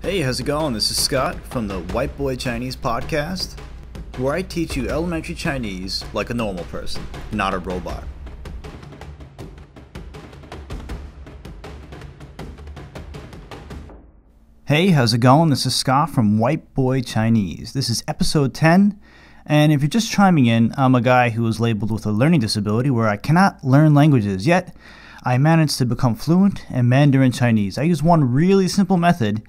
Hey, how's it going? This is Scott from the White Boy Chinese podcast, where I teach you elementary Chinese like a normal person, not a robot. Hey, how's it going? This is Scott from White Boy Chinese. This is episode 10, and if you're just chiming in, I'm a guy who was labeled with a learning disability where I cannot learn languages, yet I managed to become fluent in Mandarin Chinese. I use one really simple method,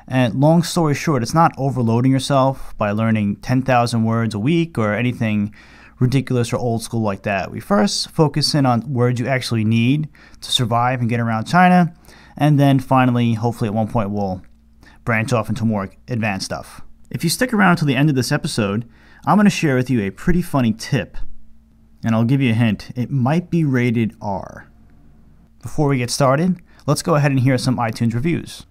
and long story short, it's not overloading yourself by learning 10,000 words a week or anything ridiculous or old school like that. We first focus in on words you actually need to survive and get around China, and then finally, hopefully at one point, we'll branch off into more advanced stuff. If you stick around until the end of this episode, I'm going to share with you a pretty funny tip, and I'll give you a hint. It might be rated R. Before we get started, let's go ahead and hear some iTunes reviews.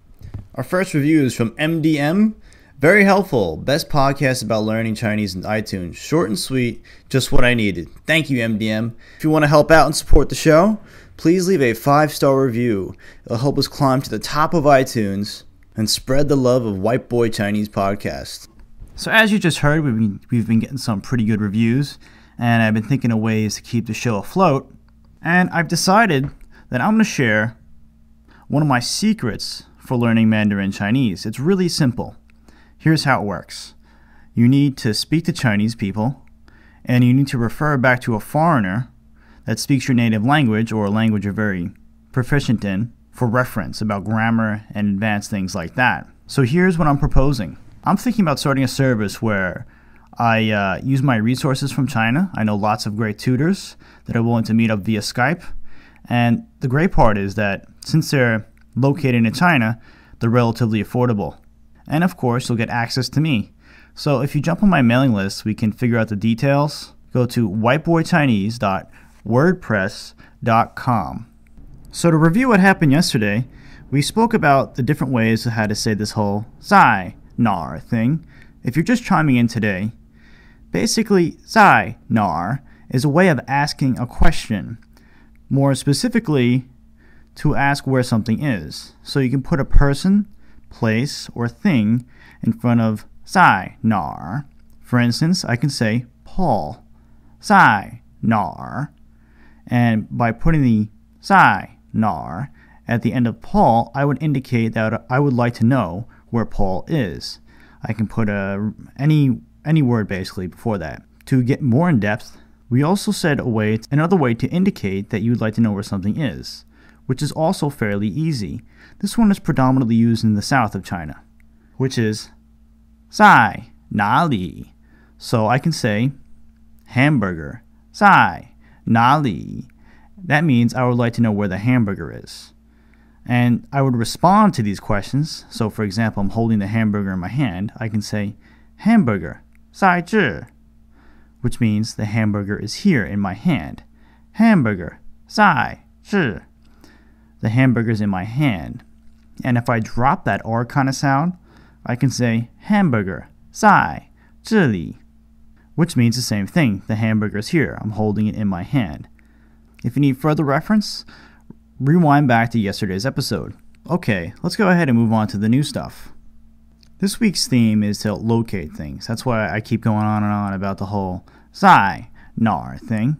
Our first review is from MDM. Very helpful. Best podcast about learning Chinese in iTunes. Short and sweet, just what I needed. Thank you, MDM. If you want to help out and support the show, please leave a 5-star review. It'll help us climb to the top of iTunes and spread the love of White Boy Chinese podcast. So as you just heard, we've been getting some pretty good reviews, and I've been thinking of ways to keep the show afloat, and I've decided that I'm going to share one of my secrets for learning Mandarin Chinese. It's really simple. Here's how it works. You need to speak to Chinese people, and you need to refer back to a foreigner that speaks your native language or a language you're very proficient in for reference about grammar and advanced things like that. So here's what I'm proposing. I'm thinking about starting a service where I use my resources from China. I know lots of great tutors that are willing to meet up via Skype. And the great part is that since they're located in China, they're relatively affordable. And of course, you'll get access to me. So if you jump on my mailing list, we can figure out the details. Go to whiteboychinese.wordpress.com. So to review what happened yesterday, we spoke about the different ways of how to say this whole zai, nar thing. If you're just chiming in today, basically zai, nar is a way of asking a question. More specifically, to ask where something is. So you can put a person, place, or thing in front of zai, nar. For instance, I can say Paul, zai, nar. And by putting the zai, nar at the end of Paul, I would indicate that I would like to know where Paul is. I can put any word basically before that. To get more in depth, we also said another way to indicate that you'd like to know where something is, which is also fairly easy. This one is predominantly used in the south of China, which is zai, na li. So I can say hamburger, zai, na li. That means I would like to know where the hamburger is. And I would respond to these questions. So for example, I'm holding the hamburger in my hand. I can say hamburger, zai zhi, which means the hamburger is here in my hand. Hamburger, zai zhi. The hamburger's in my hand. And if I drop that R kind of sound, I can say hamburger, zai, zhi, which means the same thing. The hamburger's here. I'm holding it in my hand. If you need further reference, rewind back to yesterday's episode. Okay, let's go ahead and move on to the new stuff. This week's theme is to locate things. That's why I keep going on and on about the whole zai, nar thing.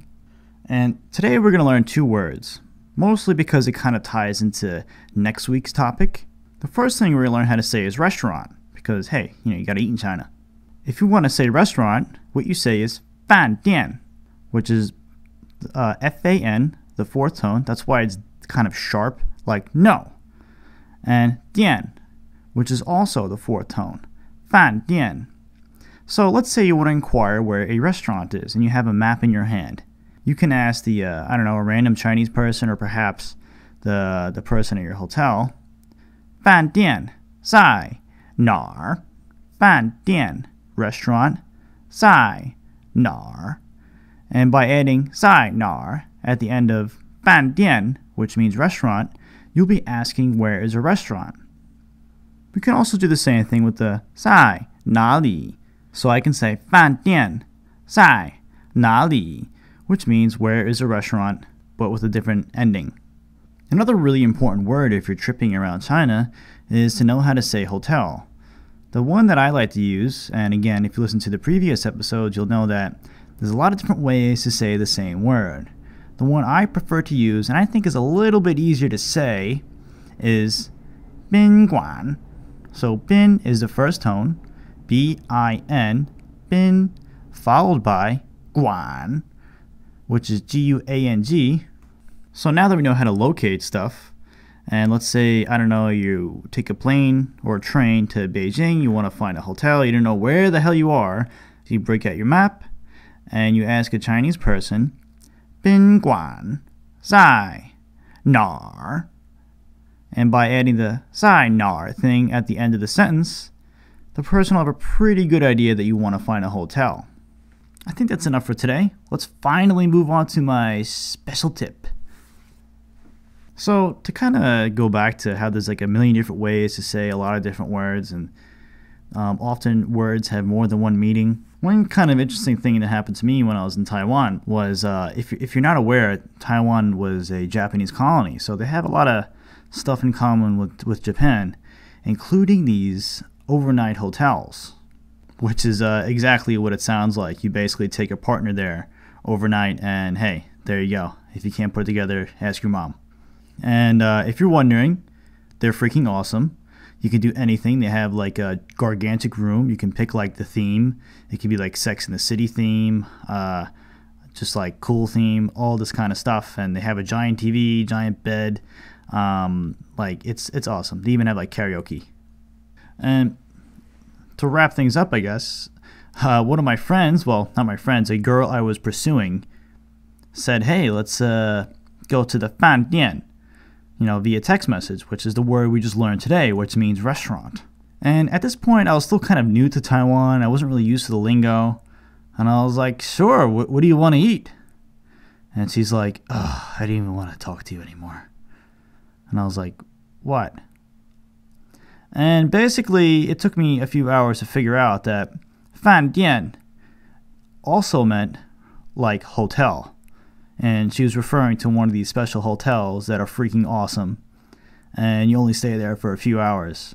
And today we're going to learn 2 words, mostly because it kind of ties into next week's topic. The first thing we're going to learn how to say is restaurant, because hey, you got to eat in China. If you want to say restaurant, what you say is fan dian, which is F-A-N, the 4th tone. That's why it's kind of sharp, like no. And dian, which is also the 4th tone. Fan dian. So let's say you want to inquire where a restaurant is, and you have a map in your hand. You can ask a random Chinese person, or perhaps the person at your hotel. Fan dian, zai, nar. Fan dian, restaurant, zai, nar. And by adding zai, nar at the end of fan dian, which means restaurant, you'll be asking where is a restaurant. We can also do the same thing with the zai, na li. So I can say fan dian, zai, na li, which means where is a restaurant, but with a different ending. Another really important word if you're tripping around China is to know how to say hotel. The one that I like to use, and again, if you listen to the previous episodes, you'll know that there's a lot of different ways to say the same word. The one I prefer to use, and I think is a little bit easier to say, is bin guan. So bin is the first tone, B-I-N, bin, followed by guan, which is G-U-A-N-G. So now that we know how to locate stuff, and let's say, I don't know, you take a plane or a train to Beijing, you want to find a hotel, you don't know where the hell you are, so you break out your map, and you ask a Chinese person, bin guan zai nar. And by adding the zai nar thing at the end of the sentence, the person will have a pretty good idea that you want to find a hotel. I think that's enough for today. Let's finally move on to my special tip. So to kind of go back to how there's like a million different ways to say a lot of different words, and often words have more than one meaning. One kind of interesting thing that happened to me when I was in Taiwan was, if you're not aware, Taiwan was a Japanese colony, so they have a lot of stuff in common with Japan, including these overnight hotels, which is exactly what it sounds like. You basically take a partner there overnight, and hey, there you go. If you can't put it together, ask your mom. And if you're wondering, they're freaking awesome. You can do anything. They have like a gargantic room. You can pick like the theme. It could be like Sex and the City theme, just like cool theme, all this kind of stuff. And they have a giant TV, giant bed. Like it's awesome. They even have like karaoke. And to wrap things up, I guess, one of my friends, well, not my friends, a girl I was pursuing, said, hey, let's go to the Fan Dian, via text message, which is the word we just learned today, which means restaurant. And at this point, I was still kind of new to Taiwan. I wasn't really used to the lingo. And I was like, sure, what do you want to eat? And she's like, oh, I didn't even want to talk to you anymore. And I was like, what? And basically, it took me a few hours to figure out that Fan Dian also meant like hotel. And she was referring to one of these special hotels that are freaking awesome. And you only stay there for a few hours.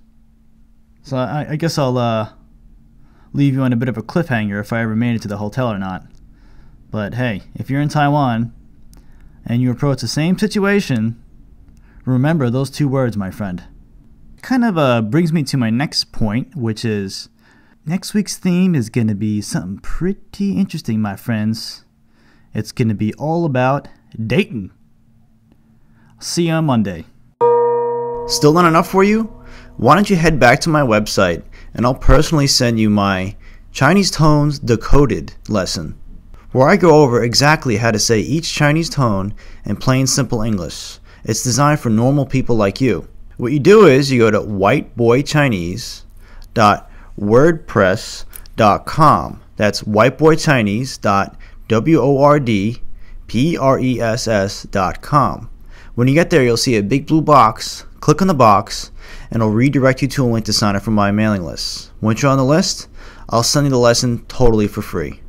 So I guess I'll leave you on a bit of a cliffhanger if I ever made it to the hotel or not. But hey, if you're in Taiwan and you approach the same situation, remember those two words, my friend. Kind of brings me to my next point, which is next week's theme is going to be something pretty interesting, my friends. It's going to be all about dating. See you on Monday. Still not enough for you? Why don't you head back to my website and I'll personally send you my Chinese Tones Decoded lesson, where I go over exactly how to say each Chinese tone in plain simple English. It's designed for normal people like you. What you do is you go to whiteboychinese.wordpress.com. That's whiteboychinese.wordpress.com. When you get there, you'll see a big blue box. Click on the box, and it'll redirect you to a link to sign up for my mailing list. Once you're on the list, I'll send you the lesson totally for free.